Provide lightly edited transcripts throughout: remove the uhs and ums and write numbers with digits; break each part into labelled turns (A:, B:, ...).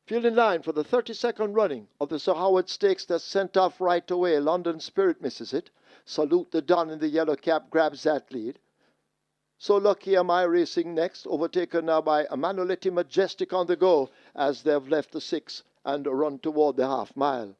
A: Field in line for the 32nd running of the Sir Howard Stakes that's sent off right away. London Spirit misses it. Salute the Don in the yellow cap grabs that lead. So Lucky Am I racing next, overtaken now by Emanueletti Majestic on the go as they've left the 6 and run toward the half mile.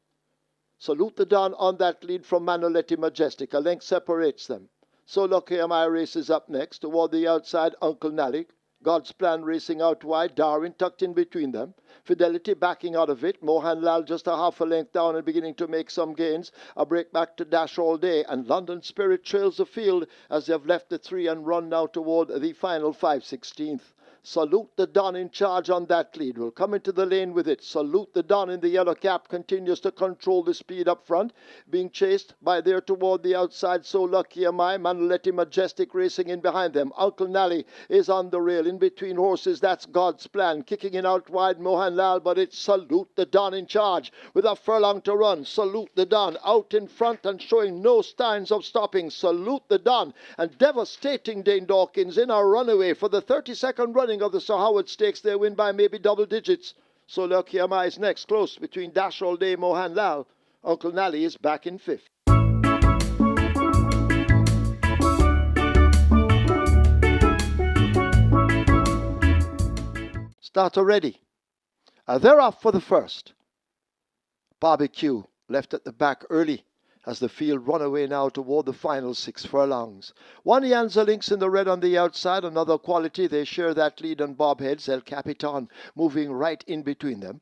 A: Salute the Don on that lead from Emanueletti Majestic. A length separates them. So Lucky Am I races up next toward the outside. Uncle Nally. God's Plan racing out wide. Darwin tucked in between them. Fidelity backing out of it. Mohan Lal just a half a length down and beginning to make some gains. A break back to Dash All Day. And London Spirit trails the field as they've left the 3 and run now toward the final 5/16. Salute the Don in charge on that lead. Will come into the lane with it. Salute the Don in the yellow cap continues to control the speed up front. Being chased by there toward the outside. So Lucky Am I. Emanueletti Majestic racing in behind them. Uncle Nally is on the rail in between horses. That's God's Plan. Kicking in out wide Mohan Lal, but it's Salute the Don in charge with a furlong to run. Salute the Don out in front and showing no signs of stopping. Salute the Don and devastating Dane Dawkins in a runaway for the 32nd running of the Sir Howard Stakes. They win by maybe double digits. So Lucky Am I is next, close between Dash All Day, Mohan Lal. Uncle Nally is back in 5th. Starter ready. They're off for the first. Barbecue left at the back early as the field run away now toward the final 6 furlongs. One Yanza Lynx in the red on the outside, another quality. They share that lead on Bob Heads. El Capitan moving right in between them.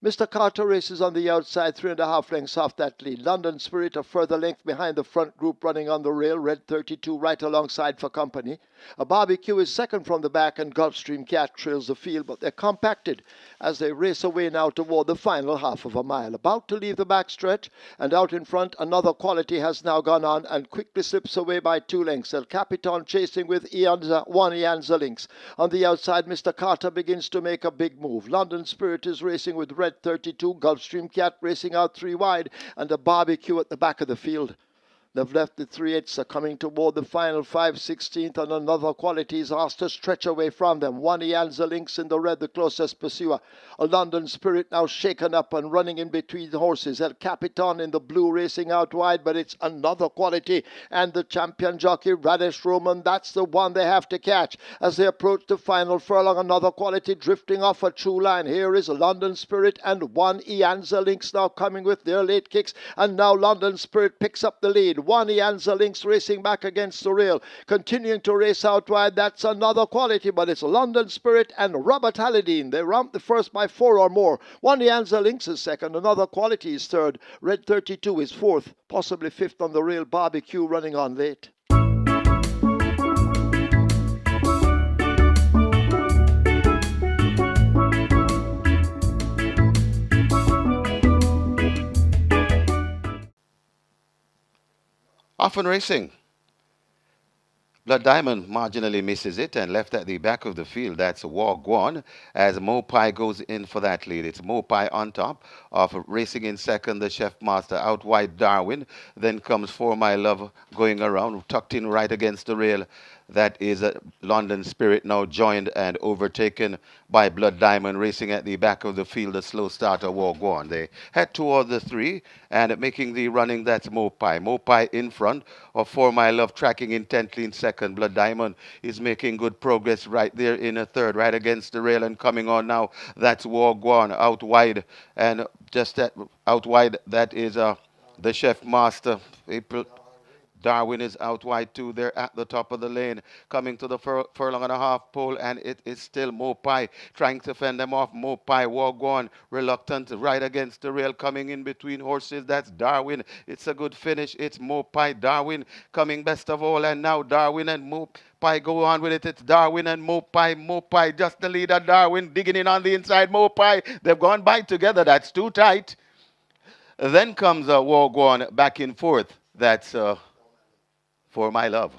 A: Mr. Carter races on the outside, 3.5 lengths off that lead. London Spirit a further length behind the front group running on the rail. Red 32 right alongside for company. A Barbecue is second from the back and Gulfstream Cat trails the field, but they're compacted as they race away now toward the final half of a mile. About to leave the backstretch and out in front, another quality has now gone on and quickly slips away by 2 lengths. El Capitan chasing with one Ianza Lynx. On the outside, Mr. Carter begins to make a big move. London Spirit is racing with Red 32, Gulfstream Cat racing out 3 wide, and a Barbecue at the back of the field. They've left the 3/8 are coming toward the final 5/16, and another quality is asked to stretch away from them. One Ianza Lynx in the red, the closest pursuer. A London Spirit now shaken up and running in between the horses. El Capitan in the blue racing out wide, but it's another quality. And the champion jockey, Radesh Roman, that's the one they have to catch. As they approach the final furlong, another quality drifting off a true line. Here is London Spirit and one Ianza Lynx now coming with their late kicks. And now London Spirit picks up the lead. One Ianza Lynx racing back against the rail, continuing to race out wide. That's another quality, but it's London Spirit and Robert Halladine. They round the first by 4 or more. One Ianza Lynx is second, another quality is third. Red 32 is fourth, possibly fifth on the rail. Barbecue running on late.
B: Often racing. Blood Diamond marginally misses it and left at the back of the field. That's War Guan as Mopai goes in for that lead. It's Mopai on top of racing in second, the Chef Master out wide Darwin. Then comes For My Love going around, tucked in right against the rail. That is London Spirit now joined and overtaken by Blood Diamond racing at the back of the field, the slow starter War Guan. They head toward the 3 and making the running, that's Mopai. Mopai in front of For My Love tracking intently in second. Blood Diamond is making good progress right there in a third, right against the rail and coming on now. That's War Guan out wide, and just out wide that is the Chef Master. Darwin is out wide too. They're at the top of the lane, coming to the furlong and a half pole, and it is still Mopai trying to fend them off. Mopai, Wagwan, reluctant, right against the rail, coming in between horses. That's Darwin. It's a good finish. It's Mopai, Darwin coming best of all, and now Darwin and Mopai go on with it. It's Darwin and Mopai. Mopai just the leader. Darwin digging in on the inside. Mopai, they've gone by together. That's too tight. Then comes Wagwan back and forth. That's For My Love.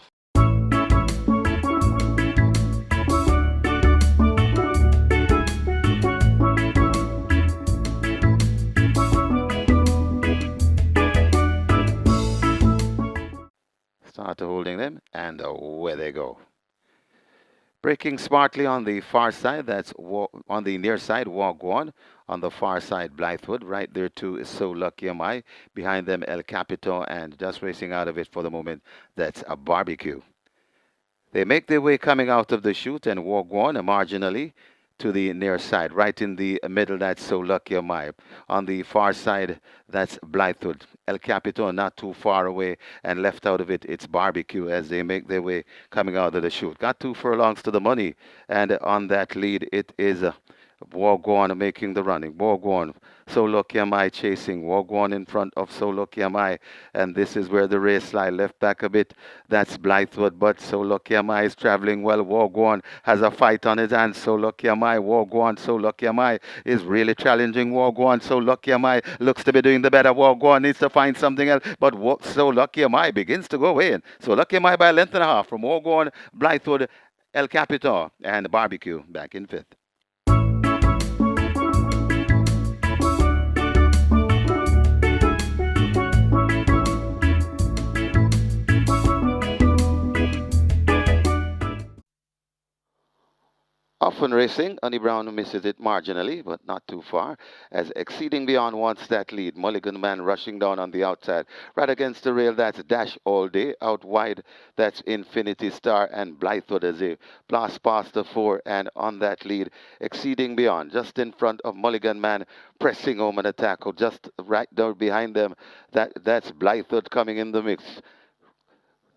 B: Start holding them, and away they go. Breaking smartly on the far side, that's on the near side, Walk One. On the far side, Blythewood. Right there, too, is So Lucky Am I. Behind them, El Capito, and just racing out of it for the moment, that's a Barbecue. They make their way coming out of the chute and walk one marginally to the near side. Right in the middle, that's So Lucky Am I. On the far side, that's Blythewood. El Capito not too far away, and left out of it, it's Barbecue as they make their way coming out of the chute. Got 2 furlongs to the money, and on that lead, it is Wagwan making the running. Wagwan. So Lucky Am I chasing. Wagwan in front of So Lucky Am I. And this is where the race lie. Left back a bit. That's Blythewood. But So Lucky Am I is traveling well. Wagwan has a fight on his hands. So Lucky Am I. Wagwan. So Lucky Am I is really challenging Wagwan. So Lucky Am I looks to be doing the better. Wagwan needs to find something else. But So Lucky Am I begins to go in. So Lucky Am I by a length and a half from Wagwan, Blythewood, El Capito, and Barbecue back in fifth. Often racing, Honey Brown misses it marginally, but not too far, as Exceeding Beyond wants that lead. Mulligan Man rushing down on the outside. Right against the rail, that's Dash All Day. Out wide, that's Infinity Star and Blythewood as they blast past the 4, and on that lead, Exceeding Beyond, just in front of Mulligan Man, pressing home an attack. Just right down behind them, that's Blythewood coming in the mix.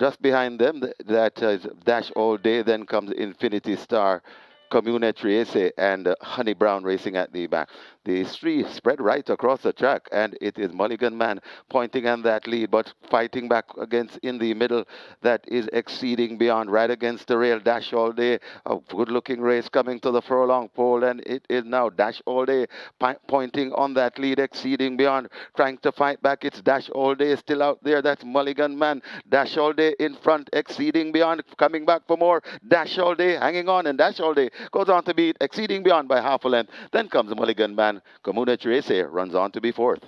B: Just behind them, that is Dash All Day. Then comes Infinity Star, Community Race, and Honey Brown racing at the back. The three spread right across the track, and it is Mulligan Man pointing on that lead, but fighting back against in the middle. That is Exceeding Beyond, right against the rail. Dash All Day, a good-looking race coming to the furlong pole, and it is now Dash All Day pointing on that lead. Exceeding Beyond trying to fight back. It's Dash All Day still out there. That's Mulligan Man. Dash All Day in front. Exceeding Beyond coming back for more. Dash All Day hanging on, and Dash All Day goes on to beat Exceeding Beyond by half a length. Then comes Mulligan Man. Community Race runs on to be fourth.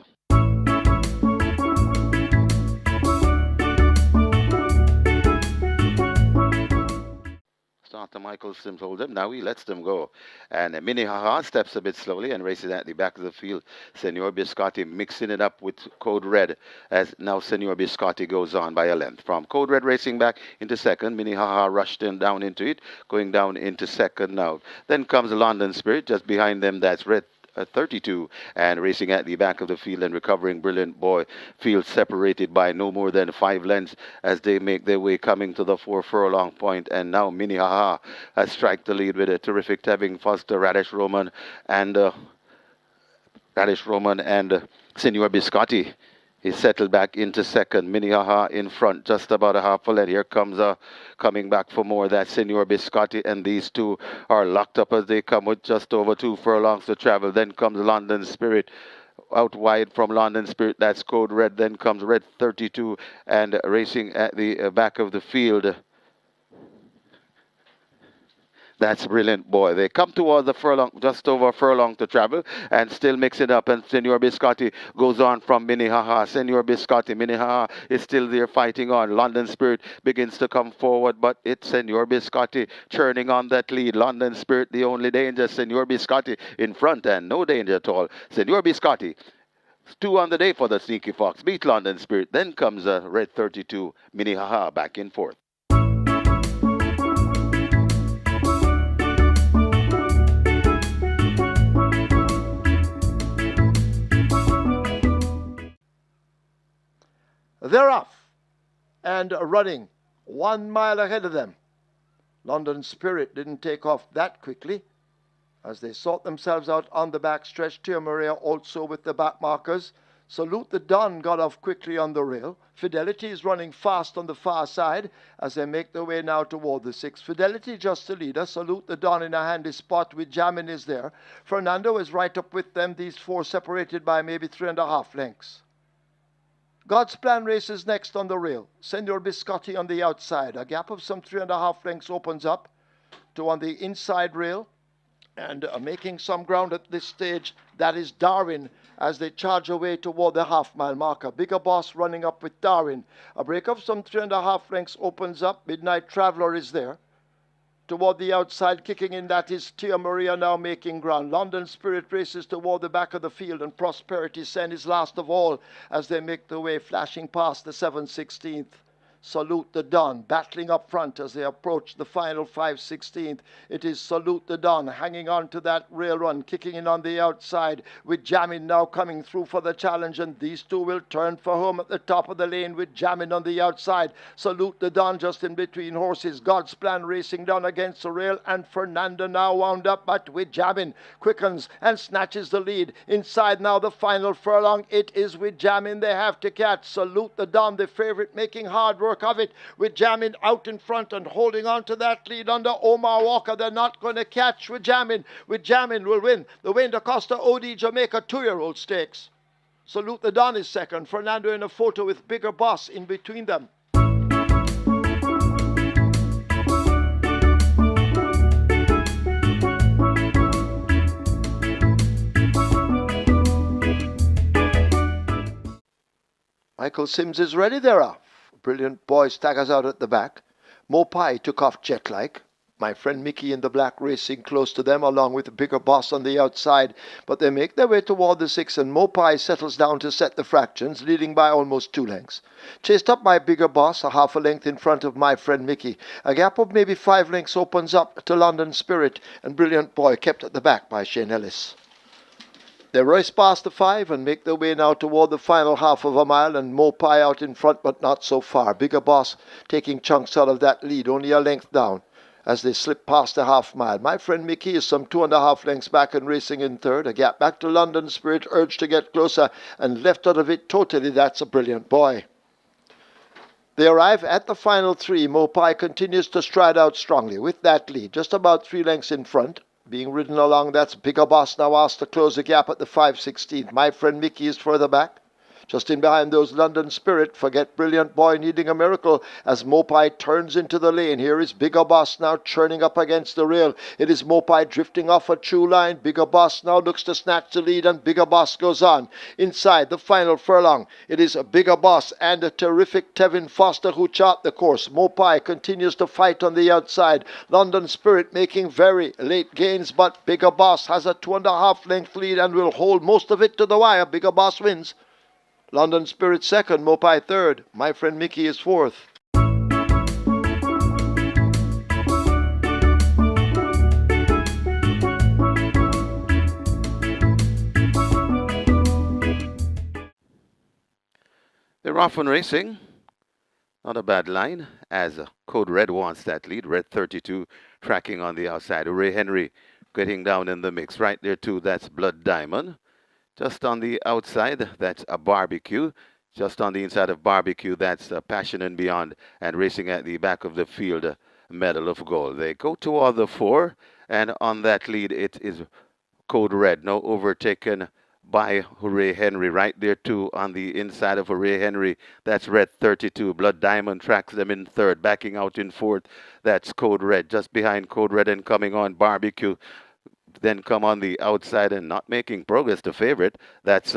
B: Starter Michael Sims holds him. Now he lets them go. And Minnehaha steps a bit slowly and races at the back of the field. Senor Biscotti mixing it up with Code Red as now Senor Biscotti goes on by a length. From Code Red racing back into second. Minnehaha rushed in down into it, going down into second now. Then comes London Spirit. Just behind them, that's Red 32, and racing at the back of the field and recovering Brilliant Boy. Field separated by no more than 5 lengths as they make their way coming to the 4 furlong point, and now Minnehaha has strike the lead with a terrific Tevin Foster, Radish Roman, and Senor Biscotti. He settled back into second. Minnehaha in front, just about a half a length. Here comes coming back for more. That's Senor Biscotti, and these two are locked up as they come with just over 2 furlongs to travel. Then comes London Spirit. Out wide from London Spirit, that's Code Red. Then comes Red 32, and racing at the back of the field. That's Brilliant Boy. They come towards the furlong, just over a furlong to travel, and still mix it up. And Senor Biscotti goes on from Minnehaha. Senor Biscotti, Minnehaha is still there fighting on. London Spirit begins to come forward, but it's Senor Biscotti churning on that lead. London Spirit, the only danger. Senor Biscotti in front, and no danger at all. Senor Biscotti, 2 on the day for the Sneaky Fox. Beat London Spirit. Then comes Red 32, Minnehaha back in fourth.
A: They're off and running 1 mile ahead of them. London Spirit didn't take off that quickly as they sort themselves out on the back stretch. Tia Maria also with the back markers. Salute the Don got off quickly on the rail. Fidelity is running fast on the far side as they make their way now toward the 6. Fidelity just the leader. Salute the Don in a handy spot with Jamin is there. Fernando is right up with them. These 4 separated by maybe 3.5 lengths. God's Plan races next on the rail. Senor Biscotti on the outside. A gap of some 3.5 lengths opens up to on the inside rail. And making some ground at this stage, that is Darwin as they charge away toward the half-mile marker. Bigger Boss running up with Darwin. A break of some 3.5 lengths opens up. Midnight Traveler is there. toward the outside, kicking in. That is Tia Maria now making ground. London Spirit races toward the back of the field, and Prosperity Sen is last of all as they make their way, flashing past the 7/16th. Salute the Don, battling up front as they approach the final 5/16th. It is Salute the Don hanging on to that rail run, kicking in on the outside with Jamin now coming through for the challenge, and these two will turn for home at the top of the lane with Jamin on the outside. Salute the Don just in between horses. God's Plan racing down against the rail, and Fernando now wound up, but with Jamin quickens and snatches the lead. Inside now the final furlong. It is with Jamin they have to catch. Salute the Don, the favourite, making hard work of it with Jamin out in front and holding on to that lead under Omar Walker. They're not going to catch with Jamin. With Jamin will win the Wayne Costa OD Jamaica 2-year-old stakes. Salute the Don is second. Fernando in a photo with Bigger Boss in between them. Michael Sims is ready thereof. Brilliant Boy staggers out at the back. Mopai took off jet-like. My friend Mickey in the black racing close to them, along with the Bigger Boss on the outside. But they make their way toward the 6, and Mopai settles down to set the fractions, leading by almost 2 lengths. Chased up by Bigger Boss, a half a length in front of my friend Mickey. A gap of maybe 5 lengths opens up to London Spirit, and Brilliant Boy kept at the back by Shane Ellis. They race past the 5 and make their way now toward the final half of a mile, and Mopai out in front, but not so far. Bigger Boss taking chunks out of that lead, only a length down as they slip past the half mile. My friend Mickey is some 2.5 lengths back and racing in third. A gap back to London Spirit, urged to get closer and left out of it totally. That's a Brilliant Boy. They arrive at the final 3. Mopai continues to stride out strongly with that lead, just about 3 lengths in front. Being ridden along, that's Bigger Boss now asked to close the gap at the 5/16th. My friend Mickey is further back. Just in behind those London Spirit, forget Brilliant Boy needing a miracle as Mopai turns into the lane. Here is Bigger Boss now churning up against the rail. It is Mopai drifting off a true line. Bigger Boss now looks to snatch the lead, and Bigger Boss goes on. Inside the final furlong, it is a Bigger Boss and a terrific Tevin Foster who chart the course. Mopai continues to fight on the outside. London Spirit making very late gains, but Bigger Boss has a 2.5 length lead and will hold most of it to the wire. Bigger Boss wins. London Spirit second, Mopai third. My friend Mickey is fourth.
B: They're off and racing. Not a bad line, as Code Red wants that lead. Red 32 tracking on the outside. Ray Henry getting down in the mix. Right there too, that's Blood Diamond. Just on the outside, that's a Barbecue. Just on the inside of Barbecue, that's Passion and Beyond. And racing at the back of the field, Medal of Gold. They go toward the 4, and on that lead, it is Code Red. Now overtaken by Hooray Henry. Right there too, on the inside of Hooray Henry, that's Red 32. Blood Diamond tracks them in third. Backing out in fourth, that's Code Red. Just behind Code Red and coming on Barbecue. Then come on the outside and not making progress, the favorite. That's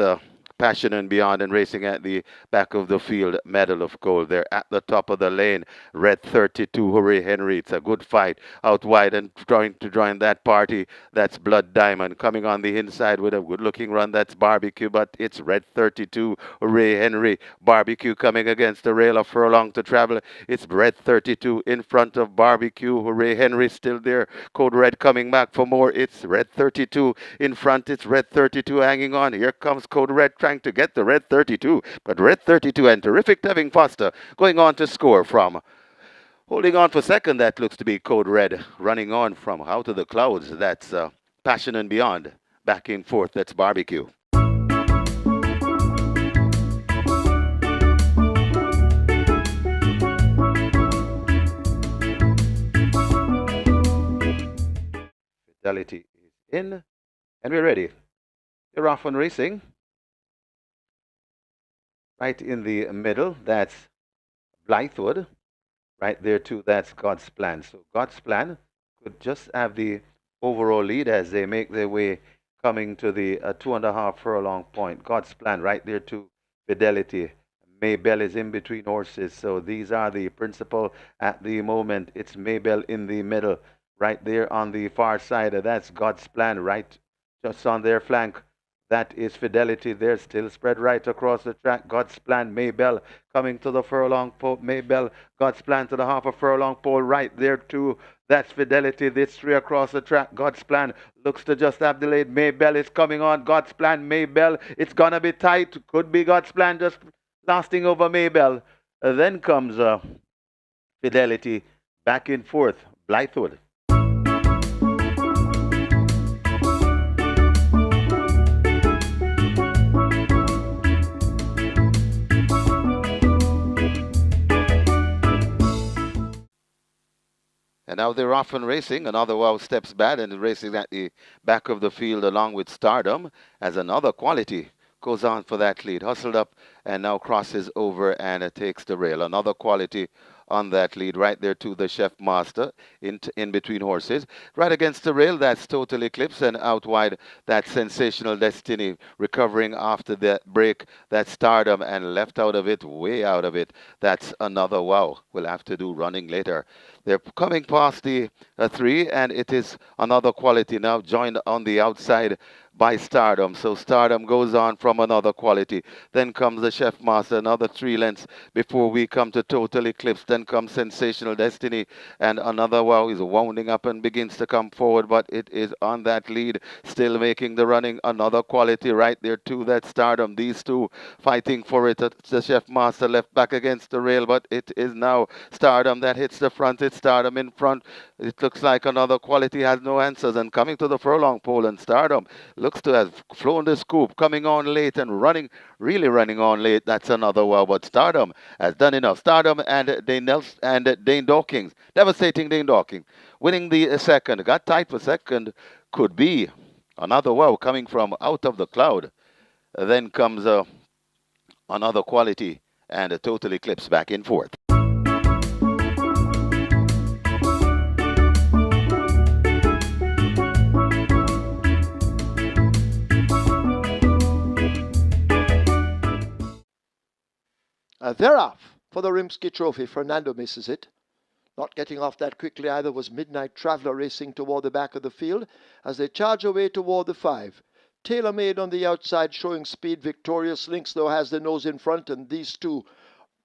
B: Passion and Beyond, and racing at the back of the field, Medal of Gold. They're at the top of the lane. Red 32, Hooray Henry. It's a good fight out wide and trying to join that party. That's Blood Diamond. Coming on the inside with a good-looking run. That's Barbecue, but it's Red 32, Hooray Henry. Barbecue coming against the rail, a furlong to travel. It's Red 32 in front of Barbecue. Hooray Henry still there. Code Red coming back for more. It's Red 32 in front. It's Red 32 hanging on. Here comes Code Red trying to get the Red 32, but Red 32 and terrific Tevin Foster going on to score from holding on for second. That looks to be Code Red running on from out of the clouds. That's Passion and Beyond. Back in fourth, that's Barbecue. Fidelity is in, and we're ready. They're off and racing. Right in the middle, that's Blythewood. Right there too, that's God's Plan. So God's Plan could just have the overall lead as they make their way coming to the 2.5 furlong point. God's Plan right there too, Fidelity. Maybell is in between horses, so these are the principal at the moment. It's Maybell in the middle. right there on the far side. That's God's Plan, right just on their flank. That is Fidelity. They're still spread right across the track. God's Plan, Maybell coming to the furlong pole. Maybell, God's Plan to the half a furlong pole right there too. That's Fidelity. This three across the track. God's Plan looks to just have delayed. Maybell is coming on. God's Plan, Maybell. It's going to be tight. Could be God's Plan just lasting over Maybell. Then comes Fidelity back and forth. Blythewood. And now they're off and racing. Another wow steps back and racing at the back of the field along with Stardom as another quality goes on for that lead. Hustled up and now crosses over and takes the rail. Another quality on that lead right there to the Chef Master in between horses. Right against the rail, that's Total Eclipse, and out wide, that's Sensational Destiny recovering after that break. That's Stardom, and left out of it, way out of it, that's another wow. We'll have to do running later. They're coming past the 3, and it is another quality now joined on the outside by Stardom. So Stardom goes on from another quality. Then comes the Chef Master, another 3 lengths before we come to Total Eclipse. Then comes Sensational Destiny, and another wow is wounding up and begins to come forward, but it is on that lead, still making the running. Another quality right there too, that Stardom. These two fighting for it. The Chef Master left back against the rail, but it is now Stardom that hits the front. It's Stardom in front. It looks like another quality has no answers, and coming to the furlong pole, and Stardom looks to have flown the scoop, coming on late and running, really running on late. That's another wow, but Stardom has done enough. Stardom and Dane Dawkins, devastating Dane Dawkins, winning the second. Got tight for second. Could be another wow coming from out of the cloud. Then comes another quality and a Total Eclipse back in fourth.
A: They're off for the Rimsky Trophy. Fernando misses it. Not getting off that quickly either was Midnight Traveller racing toward the back of the field as they charge away toward the 5. Tailor Made on the outside showing speed. Victorious Lynx though has the nose in front, and these two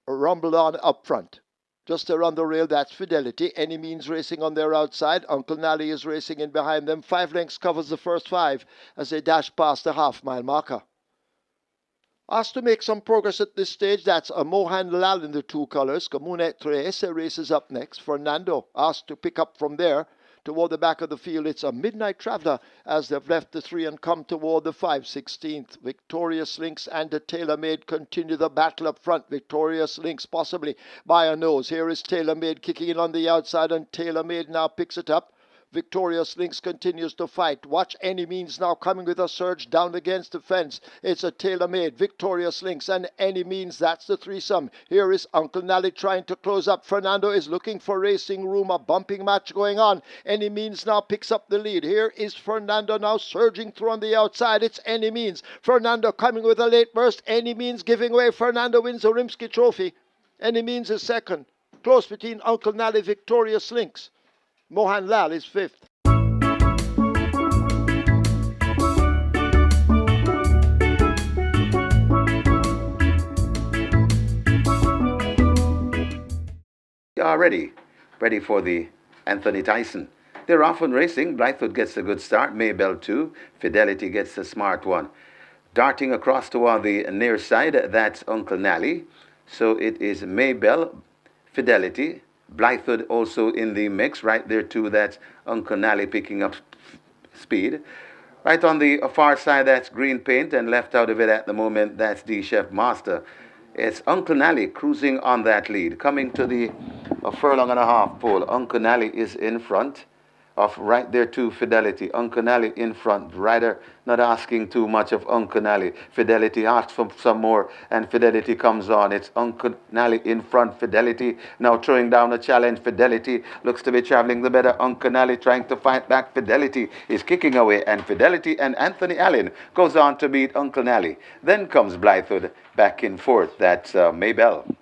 A: rumble on up front. Just around the rail, that's Fidelity. Any Means racing on their outside. Uncle Nally is racing in behind them. 5 lengths covers the first 5 as they dash past the half-mile marker. Asked to make some progress at this stage, that's a Mohan Lal in the 2 colours. Comune Tres races up next. Fernando asked to pick up from there toward the back of the field. It's a Midnight Traveller as they've left the 3 and come toward the 5. 16th. Victorious Lynx and the Tailor Made continue the battle up front. Victorious Lynx possibly by a nose. Here is Tailor Made kicking in on the outside, and Tailor Made now picks it up. Victorious Lynx continues to fight. Watch Any Means now coming with a surge down against the fence. It's a tailor-made. Victorious Lynx and Any Means. That's the threesome. Here is Uncle Nally trying to close up. Fernando is looking for racing room. A bumping match going on. Any Means now picks up the lead. Here is Fernando now surging through on the outside. It's Any Means. Fernando coming with a late burst. Any Means giving way. Fernando wins the Rimsky Trophy. Any Means is second. Close between Uncle Nally, Victorious Lynx. Mohan Lal is 5th.
B: Are ready for the Anthony Tyson. They're off and racing. Blythewood gets a good start. Maybell too. Fidelity gets the smart one. Darting across toward the near side, that's Uncle Nally. So it is Maybell, Fidelity, Blythewood also in the mix right there too. That's Uncle Nally picking up speed. Right on the far side, that's Green Paint, and left out of it at the moment, that's the Chef Master. It's Uncle Nally cruising on that lead. Coming to the furlong and a half pole, Uncle Nally is in front of right there to Fidelity. Uncle Nally in front. Rider not asking too much of Uncle Nally. Fidelity asks for some more, and Fidelity comes on. It's Uncle Nally in front. Fidelity now throwing down a challenge. Fidelity looks to be traveling the better. Uncle Nally trying to fight back. Fidelity is kicking away, and Fidelity and Anthony Allen goes on to beat Uncle Nally. Then comes Blythewood back in fourth. That's Maybell.